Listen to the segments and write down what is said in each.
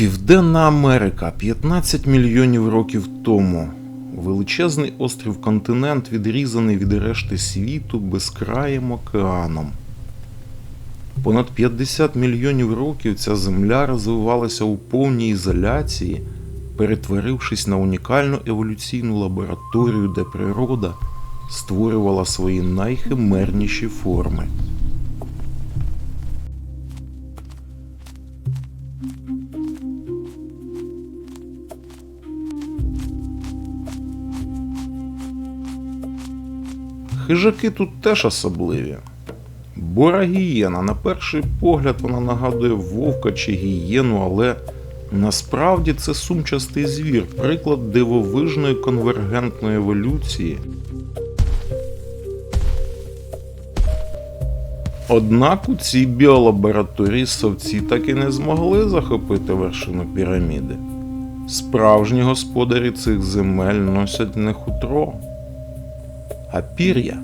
Південна Америка 15 мільйонів років тому. Величезний острів-континент, відрізаний від решти світу безкраїм океаном. Понад 50 мільйонів років ця земля розвивалася у повній ізоляції, перетворившись на унікальну еволюційну лабораторію, де природа створювала свої найхимерніші форми. Хижаки тут теж особливі. Бора гієна, на перший погляд вона нагадує вовка чи гієну, але насправді це сумчастий звір, приклад дивовижної конвергентної еволюції. Однак у цій біолабораторії совці так і не змогли захопити вершину піраміди. Справжні господарі цих земель носять не хутро, а пір'я.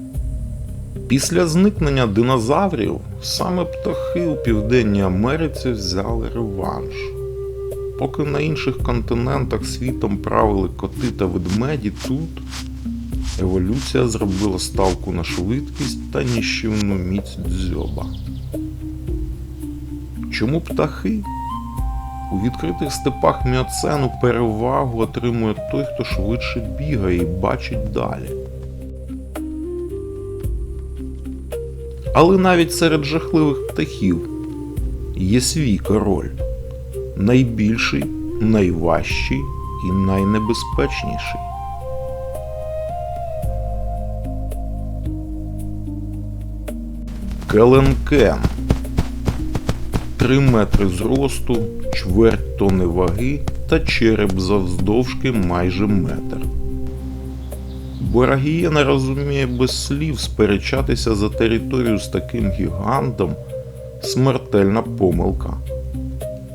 Після зникнення динозаврів саме птахи у Південній Америці взяли реванш. Поки на інших континентах світом правили коти та ведмеді, тут еволюція зробила ставку на швидкість та нищівну міць дзьоба. Чому птахи? У відкритих степах міоцену перевагу отримує той, хто швидше бігає і бачить далі. Але навіть серед жахливих птахів є свій король. Найбільший, найважчий і найнебезпечніший. Келенкен. 3 метри зросту, чверть тонни ваги та череп завдовжки майже метр. Бора гієна розуміє без слів, сперечатися за територію з таким гігантом – смертельна помилка.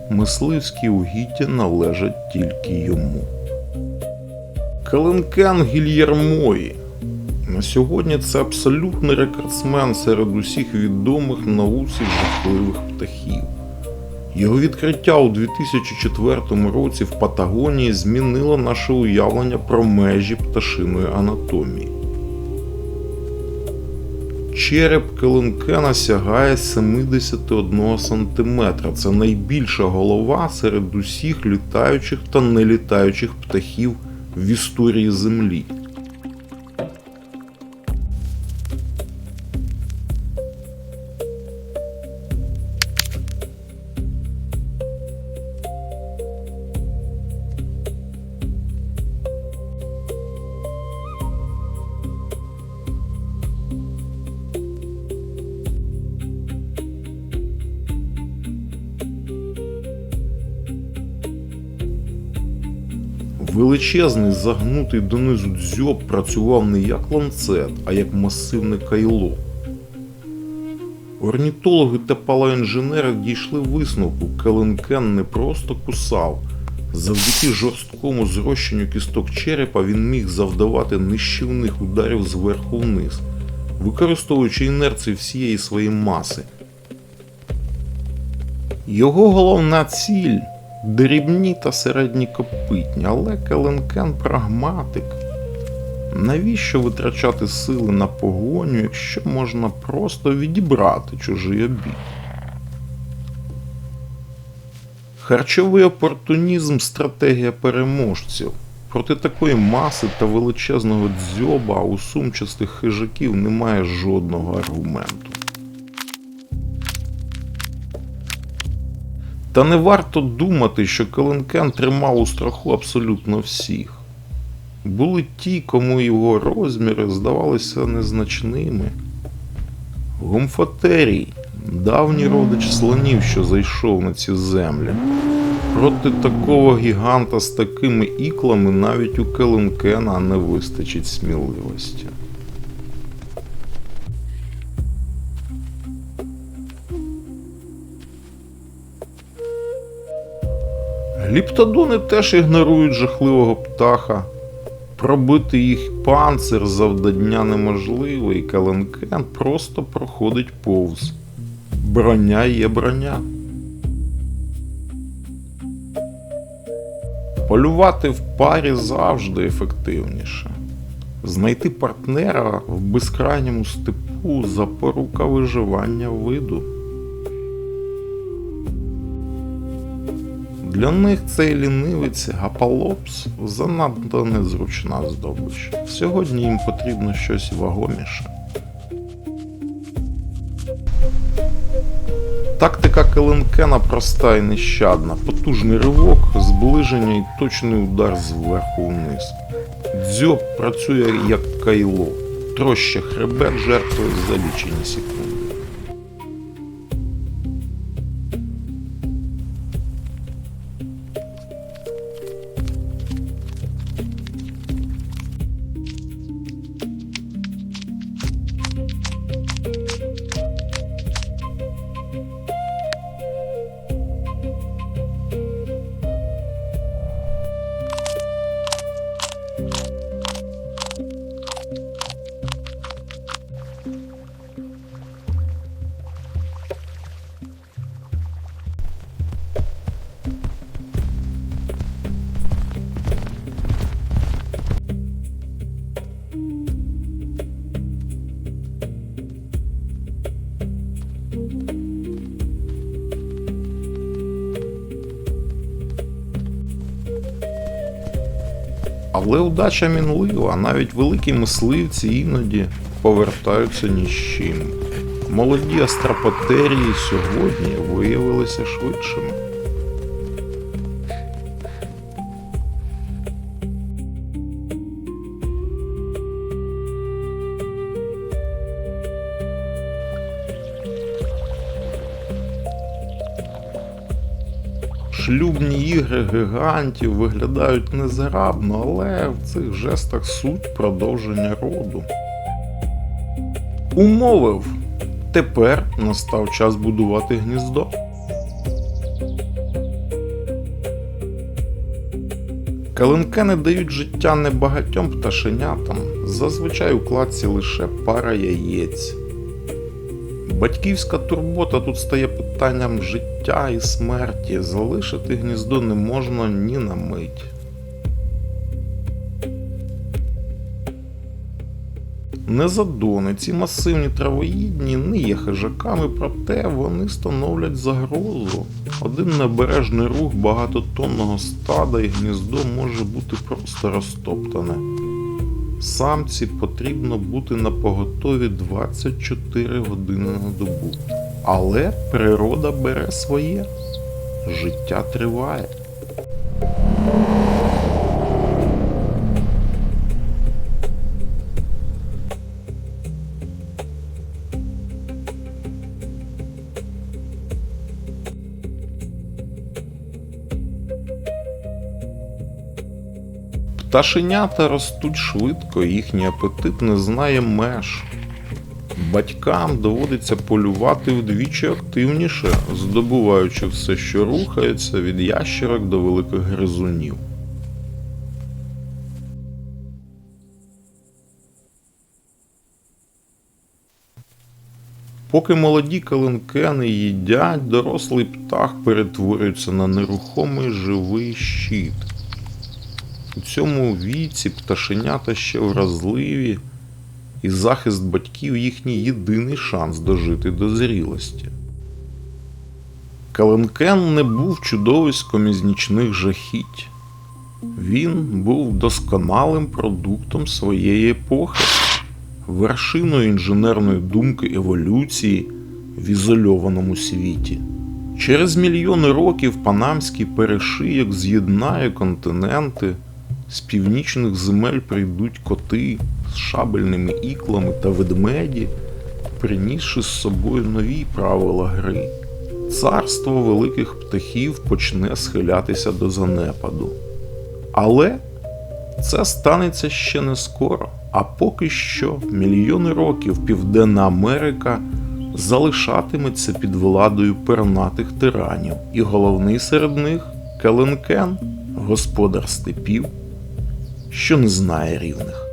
Мисливські угіддя належать тільки йому. Келенкен Гільєрмої. На сьогодні це абсолютний рекордсмен серед усіх відомих науці жахливих птахів. Його відкриття у 2004 році в Патагонії змінило наше уявлення про межі пташиної анатомії. Череп Келенкена сягає 71 см. Це найбільша голова серед усіх літаючих та нелітаючих птахів в історії Землі. Величезний, загнутий донизу дзьоб працював не як ланцет, а як масивне кайло. Орнітологи та палеоінженери дійшли висновку: Келенкен не просто кусав. Завдяки жорсткому зрощенню кісток черепа він міг завдавати нищівних ударів зверху вниз, використовуючи інерцію всієї своєї маси. Його головна ціль – дрібні та середні копитні, але Келенкен прагматик. Навіщо витрачати сили на погоню, якщо можна просто відібрати чужий обід? Харчовий опортунізм – стратегія переможців. Проти такої маси та величезного дзьоба у сумчастих хижаків немає жодного аргументу. Та не варто думати, що Келенкен тримав у страху абсолютно всіх. Були ті, кому його розміри здавалися незначними. Гомфотерій – давній родич слонів, що зайшов на ці землі. Проти такого гіганта з такими іклами навіть у Келенкена не вистачить сміливості. Гліптодони теж ігнорують жахливого птаха. Пробити їх панцир завдання неможливо, і Келенкен просто проходить повз. Броня є броня. Полювати в парі завжди ефективніше. Знайти партнера в безкрайньому степу – запорука виживання виду. Для них цей лінивець гапалопс занадто незручна здобич. Сьогодні їм потрібно щось вагоміше. Тактика Келенкена проста і нещадна. Потужний ривок, зближення і точний удар зверху вниз. Дзьоб працює як кайло. Троща хребет жертвує за лічені секунди. Але удача мінлива, навіть великі мисливці іноді повертаються ні з чим. Молоді астропотерії сьогодні виявилися швидшими. Шлюбні ігри гігантів виглядають незграбно, але в цих жестах суть продовження роду. Умовив! Тепер настав час будувати гніздо. Келенкени дають життя небагатьом пташенятам, зазвичай у кладці лише пара яєць. Батьківська турбота тут стає питанням життя і смерті, залишити гніздо не можна ні на мить. Незадони, ці масивні травоїдні не є хижаками, проте вони становлять загрозу. Один необережний рух багатотонного стада і гніздо може бути просто розтоптане. Самці потрібно бути напоготові 24 години на добу. Але природа бере своє. Життя триває. Пташенята ростуть швидко, їхній апетит не знає меж. Батькам доводиться полювати вдвічі активніше, здобуваючи все, що рухається, від ящерок до великих гризунів. Поки молоді келенкени їдять, дорослий птах перетворюється на нерухомий живий щит. У цьому віці пташенята ще вразливі, і захист батьків їхній єдиний шанс дожити до зрілості. Келенкен не був чудовиськом із нічних жахіть. Він був досконалим продуктом своєї епохи, вершиною інженерної думки еволюції в ізольованому світі. Через мільйони років панамський перешийок з'єднає континенти, з північних земель прийдуть коти з шабельними іклами та ведмеді, принісши з собою нові правила гри. Царство великих птахів почне схилятися до занепаду. Але це станеться ще не скоро. А поки що мільйони років Південна Америка залишатиметься під владою пернатих тиранів. І головний серед них – Келенкен, господар степів, що не знає рівних.